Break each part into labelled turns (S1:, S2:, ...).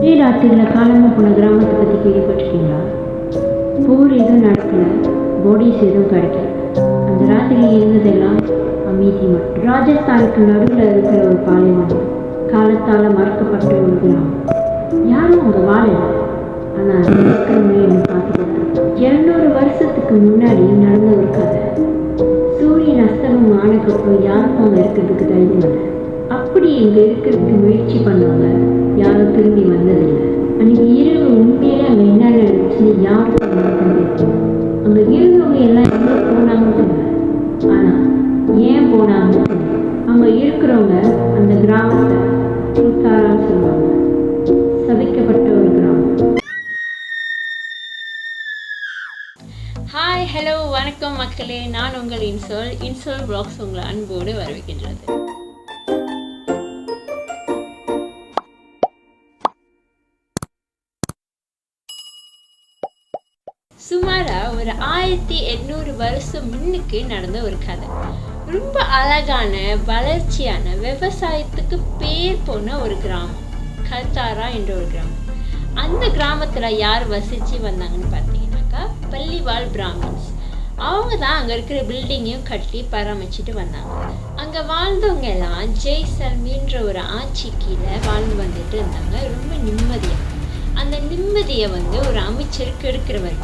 S1: ஒரே ராத்திரியில் காணாமல் போன கிராமத்தை பற்றி கேள்விப்பட்டிருக்கீங்களா? போர் எதுவும் நடக்கல, பாடிஸ் எதுவும் கிடைக்கல. அந்த ராத்திரி இருந்ததெல்லாம் அமைதி மட்டும். ராஜஸ்தானுக்கு நடுவில் இருக்கிற ஒரு பாலைவனம், காலத்தால் மறக்கப்பட்ட ஒரு கிராமம். யாரும் அங்கே வாழலை, ஆனால் அது இருக்கிறவங்களே என்ன பார்த்துக்கிட்டு 200 வருஷத்துக்கு முன்னாடி நடந்த ஒரு கதை. சூரியன் அஸ்தமம் ஆனக்கப்புறம் யாருக்கும் அங்கே இருக்கிறதுக்கு தைரியம் இல்லை. அப்படி இங்கே இருக்கிறதுக்கு முயற்சி பண்ணவங்க யாரும் திரும்பி வந்ததில்லை. அன்றைக்கி இரவு உண்மையிலே அங்கே என்ன நடந்துச்சுன்னு யாருக்கும் தெரியும். அங்கே இருந்தவங்க எல்லாம் எங்கே போனாங்கன்னு தெரியல, ஆனால் ஏன் போனாங்கன்னு தெரியல. அங்கே இருக்கிறவங்க அந்த கிராமத்தை குல்தாரான்னு சொல்லுவாங்க, சபிக்கப்பட்ட ஒரு கிராமம்.
S2: ஹாய், ஹலோ, வணக்கம் மக்களே. நான் உங்கள் இன்சோல் வ்ளாக்ஸ் உங்களை அன்போடு வரவேற்கின்றது. சுமாரா ஒரு 1800 வருஷம் முன்னுக்கு நடந்த ஒரு கதை. ரொம்ப அழகான வளர்ச்சியான விவசாயத்துக்கு பேர் போன ஒரு கிராமம், கல்தாரா என்ற ஒரு கிராமம். அந்த கிராமத்துல யார் வசிச்சு வந்தாங்கன்னு பார்த்தீங்கன்னாக்கா பள்ளிவாழ் பிராமின்ஸ். அவங்க தான் அங்கே இருக்கிற பில்டிங்கையும் கட்டி பராமரிச்சுட்டு வந்தாங்க. அங்கே வாழ்ந்தவங்க எல்லாம் ஜெய்சல்மீன்ற ஒரு ஆட்சி கீழே வாழ்ந்து வந்துட்டு இருந்தாங்க, ரொம்ப நிம்மதியாக. அந்த நிம்மதியை ஒரு அமைச்சர் கெடுக்கிறவர்.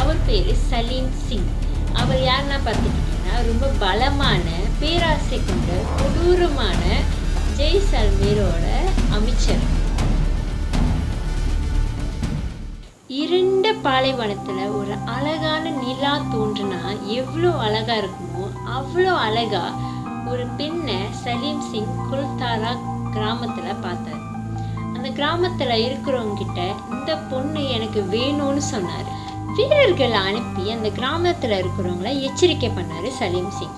S2: அவர் பேர் சலீம் சிங். அவர் யாருன்னா பார்த்துக்கிட்டிங்கன்னா ரொம்ப பலமான பேராசை கொண்ட கொடூரமான ஜெய்சல்மீரோட அமைச்சர். இருண்ட பாலைவனத்தில் ஒரு அழகான நிலா தோன்றுனா எவ்வளோ அழகா இருக்குமோ அவ்வளோ அழகா ஒரு பெண்ணை சலீம் சிங் குல்தாரா கிராமத்தில் பார்த்தார். அந்த கிராமத்தில் இருக்கிறவங்க கிட்ட இந்த பொண்ணு எனக்கு வேணும்னு சொன்னார். வீரர்களை அனுப்பி அந்த கிராமத்தில் இருக்கிறவங்கள எச்சரிக்கை பண்ணார் சலீம் சிங்.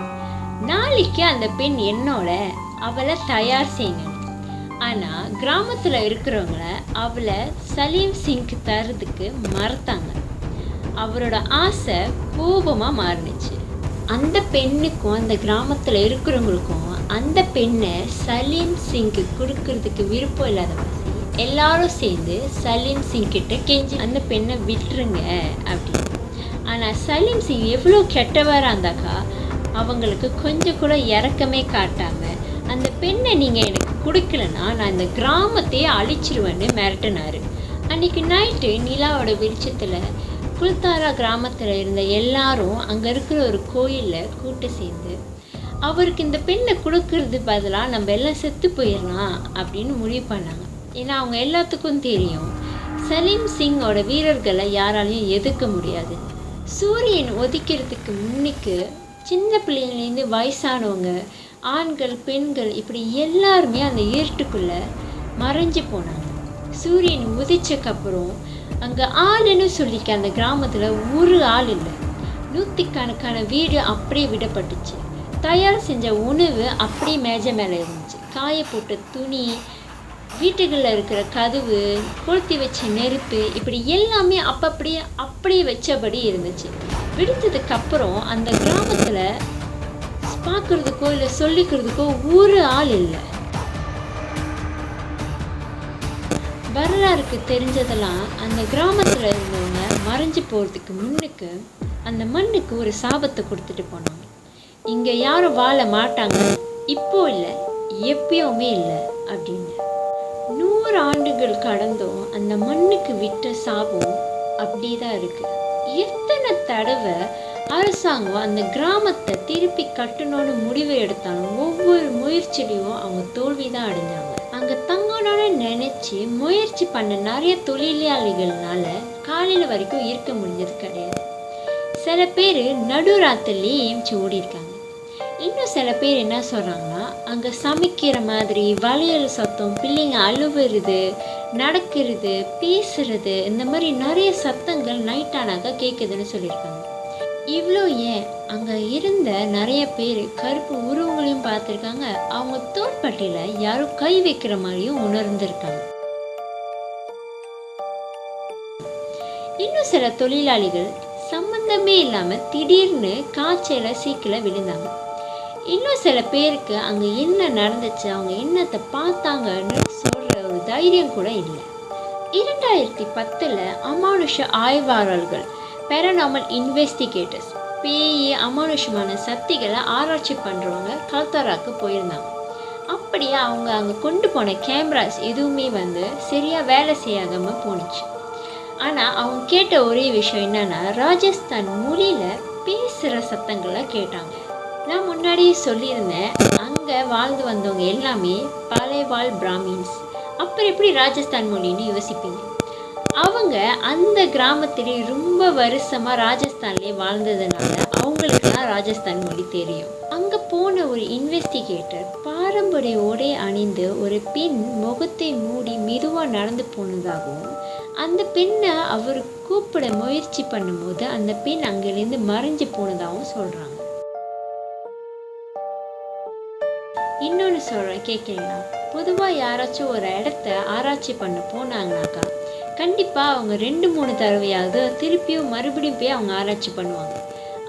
S2: நாளைக்கு அந்த பெண் என்னோட, அவளை தயார் செய்யணும். ஆனால் கிராமத்தில் இருக்கிறவங்கள அவளை சலீம் சிங்க்கு தரதுக்கு மறுத்தாங்க. அவரோட ஆசை கோபமாக மாறினுச்சு. அந்த பெண்ணுக்கும் அந்த கிராமத்தில் இருக்கிறவங்களுக்கும் அந்த பெண்ணை சலீம் சிங்க்கு கொடுக்கறதுக்கு விருப்பம் இல்லாத எல்லாரும் சேர்ந்து சலீம் சிங் கிட்ட கெஞ்சி அந்த பெண்ணை விட்டுருங்க அப்படின்னு. ஆனால் சலீம் சிங் எவ்வளோ கெட்டவராக இருந்தாக்கா அவங்களுக்கு கொஞ்சம் கூட இறக்கமே காட்டாம அந்த பெண்ணை நீங்கள் எனக்கு கொடுக்கலன்னா நான் இந்த கிராமத்தையே அழிச்சிருவேன்னு மிரட்டினாரு. அன்னைக்கு நைட்டு நிலாவோட வெளிச்சத்தில் குல்தாரா கிராமத்தில் இருந்த எல்லாரும் அங்கே இருக்கிற ஒரு கோயிலில் கூட்டு சேர்ந்து அவருக்கு இந்த பெண்ணை கொடுக்கறது பதிலாக நம்ம எல்லாம் செத்து போயிடலாம் அப்படின்னு முடிவு பண்ணாங்க. ஏன்னா அவங்க எல்லாத்துக்கும் தெரியும் சலீம் சிங்கோட வீரர்களை யாராலையும் எதிர்க்க முடியாது. சூரியன் ஒதிக்கிறதுக்கு முன்னுக்கு சின்ன பிள்ளைங்கலேருந்து வயசானவங்க, ஆண்கள், பெண்கள், இப்படி எல்லாருமே அந்த இருட்டுக்குள்ளே மறைஞ்சு போனாங்க. சூரியன் உதிச்சக்கப்புறம் அங்கே ஆளுன்னு சொல்லிக்க அந்த கிராமத்தில் ஒரு ஆள் இல்லை. 100கணக்கான வீடு அப்படியே விடப்பட்டுச்சு. தயார் செஞ்ச உணவு அப்படியே மேஜை மேலே இருந்துச்சு. காய போட்ட துணி, வீட்டுகளில் இருக்கிற கதவு, கொளுத்தி வச்ச நெருப்பு, இப்படி எல்லாமே அப்படியே வச்சபடி இருந்துச்சு. விடுத்ததுக்கு அப்புறம் அந்த கிராமத்தில் பார்க்குறதுக்கோ இல்லை சொல்லிக்கிறதுக்கோ ஒரு ஆள் இல்லை. வரலாறுக்கு தெரிஞ்சதெல்லாம் அந்த கிராமத்தில் இருந்தவங்க மறைஞ்சு போகிறதுக்கு முன்னுக்கு அந்த மண்ணுக்கு ஒரு சாபத்தை கொடுத்துட்டு போனாங்க. இங்கே யாரும் வாழ மாட்டாங்க, இப்போ இல்லை, எப்பயுமே இல்லை அப்படின்னு. 100 ஆண்டுகள் கடந்தும் அந்த மண்ணுக்கு விட்ட சாபம் அப்படி தான் இருக்குது. எத்தனை தடவை அரசாங்கம் அந்த கிராமத்தை திருப்பி கட்டணும்னு முடிவை எடுத்தாலும் ஒவ்வொரு முயற்சியிலையும் அவங்க தோல்வி தான் அடைஞ்சாங்க. அங்கே தங்கணும்னு நினச்சி முயற்சி பண்ண நிறைய தொழிலாளிகள்னால காலையில் வரைக்கும் இருக்க முடிஞ்சது கிடையாது. சில பேர் நடுராத்திரிலேயே ஏஞ்சி ஓடி இருக்காங்க. இன்னும் சில பேர் என்ன சொல்கிறாங்கன்னா அங்கே சமைக்கிற மாதிரி வளையல் சத்தம், பிள்ளைங்க அழுவுறது, நடக்கிறது, பேசுறது, இந்த மாதிரி நிறைய சத்தங்கள் நைட் ஆனாக்கா கேட்குதுன்னு சொல்லியிருக்காங்க. இவ்வளோ ஏன், அங்கே இருந்த நிறைய பேர் கருப்பு உருவங்களையும் பார்த்துருக்காங்க. அவங்க தோள்பட்டியில் யாரும் கை வைக்கிற மாதிரியும் உணர்ந்திருக்காங்க. இன்னும் சில தொழிலாளிகள் சம்பந்தமே இல்லாமல் திடீர்னு காய்ச்சல சீக்கில் விழுந்தாங்க. இன்னும் சில பேருக்கு அங்கே என்ன நடந்துச்சு, அவங்க என்னத்தை பார்த்தாங்கன்னு சொல்கிற ஒரு தைரியம் கூட இல்லை. 2010 அமானுஷ ஆய்வாளர்கள் பேரநார்மல் இன்வெஸ்டிகேட்டர்ஸ் பேய் அமானுஷமான சக்திகளை ஆராய்ச்சி பண்ணுறவங்க கல்தாராக்கு போயிருந்தாங்க. அப்படியே அவங்க அங்கே கொண்டு போன கேமராஸ் எதுவுமே சரியாக வேலை செய்யாமல் போணுச்சு. ஆனால் அவங்க கேட்ட ஒரே விஷயம் என்னன்னா, ராஜஸ்தான் மொழியில் பேசுகிற சத்தங்களை கேட்டாங்க. நான் முன்னாடியே சொல்லியிருந்தேன், அங்கே வாழ்ந்து வந்தவங்க எல்லாமே பழையவாழ் பிராமின்ஸ். அப்புறம் எப்படி ராஜஸ்தான் மொழின்னு யோசிப்பீங்க. அவங்க அந்த கிராமத்திலே ரொம்ப வருஷமாக ராஜஸ்தான்லேயே வாழ்ந்ததுனால அவங்களுக்குலாம் ராஜஸ்தான் மொழி தெரியும். அங்கே போன ஒரு இன்வெஸ்டிகேட்டர் பாரம்பரிய உடை அணிந்து ஒரு பெண் முகத்தை மூடி மெதுவாக நடந்து போனதாகவும், அந்த பெண்ணை அவர் கூப்பிட முயற்சி பண்ணும்போது அந்த பெண் அங்கிருந்து மறைஞ்சு போனதாகவும் சொல்கிறாங்க. இன்னொன்று சொல்கிறேன், கேட்குறீங்களா? பொதுவாக யாராச்சும் ஒரு இடத்த ஆராய்ச்சி பண்ண போனாங்கனாக்கா கண்டிப்பாக அவங்க 2-3 தடவையாவது திருப்பியும் மறுபடியும் போய் அவங்க ஆராய்ச்சி பண்ணுவாங்க.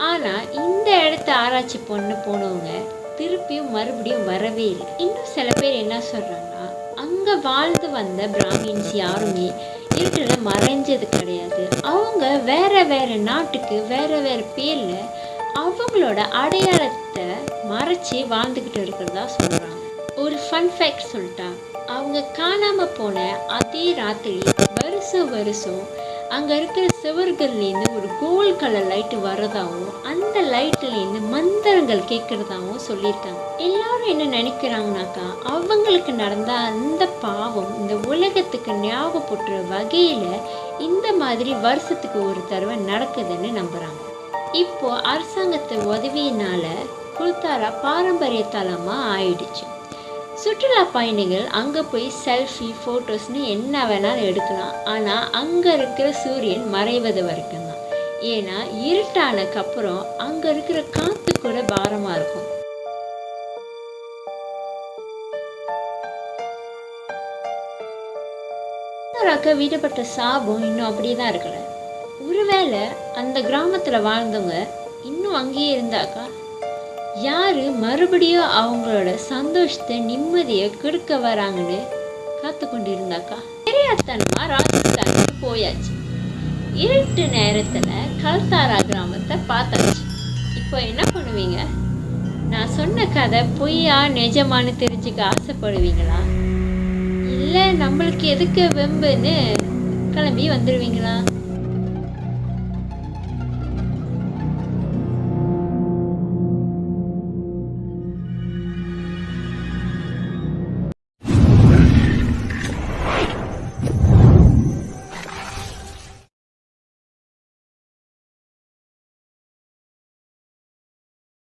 S2: ஆனால் இந்த இடத்த ஆராய்ச்சி பண்ண போனவங்க திருப்பியும் மறுபடியும் வரவே இல்லை. இன்னும் சில பேர் என்ன சொல்கிறாங்கன்னா, அங்கே வாழ்ந்து வந்த பிராமின்ஸ் யாருமே இருட்டில் மறைஞ்சது கிடையாது. அவங்க வேறு நாட்டுக்கு வேறு பேரில் அவங்களோட அடையாளத்தை மறைச்சி வாழ்ந்துக்கிட்டு இருக்கிறதா சொல்கிறாங்க. ஒரு ஃபன் ஃபேக்ட் சொல்லிட்டா, அவங்க காணாமல் போன அதே ராத்திரி வருஷம் அங்கே இருக்கிற சுவர்கள்லேருந்து ஒரு கோல்ட் கலர் லைட்டு வரதாகவும் அந்த லைட்லேருந்து மந்திரங்கள் கேட்குறதாகவும் சொல்லியிருக்காங்க. எல்லாரும் என்ன நினைக்கிறாங்கனாக்கா, அவங்களுக்கு நடந்த அந்த பாவம் இந்த உலகத்துக்கு ஞாபகப்படுற வகையில் இந்த மாதிரி வருஷத்துக்கு ஒரு தடவை நடக்குதுன்னு நம்புகிறாங்க. இப்போ அரசாங்கத்து உதவியினால் குல்தாரா பாரம்பரிய தலமாக ஆயிடுச்சு. சுற்றுலா பயணிகள் அங்கே போய் செல்ஃபி ஃபோட்டோஸ்னு என்ன வேணாலும் எடுக்கலாம். ஆனால் அங்கே இருக்கிற சூரியன் மறைவது வரைக்கும் தான். ஏன்னா இருட்டானக்கப்புறம் அங்கே இருக்கிற காற்று கூட பாரமாக இருக்கும். விடப்பட்ட சாபம் இன்னும் அப்படியே தான் இருக்கல. ஒருவேளை அந்த கிராமத்தில் வாழ்ந்தவங்க இன்னும் அங்கேயே இருந்தாக்கா, யார் மறுபடியும் அவங்களோட சந்தோஷத்தை நிம்மதியை கெடுக்க வராங்கன்னு காத்து கொண்டு இருந்தாக்கா, தெரியாதனமா ராஜஸ்தானுக்கு போயாச்சு. இருட்டு நேரத்தில் கல்தாரா கிராமத்தை பார்த்தாச்சு. இப்போ என்ன பண்ணுவீங்க? நான் சொன்ன கதை பொய்யா நிஜமானு தெரிஞ்சுக்க ஆசைப்படுவீங்களா? இல்லை நம்மளுக்கு எதுக்கு வெம்புன்னு கிளம்பி வந்துடுவீங்களா?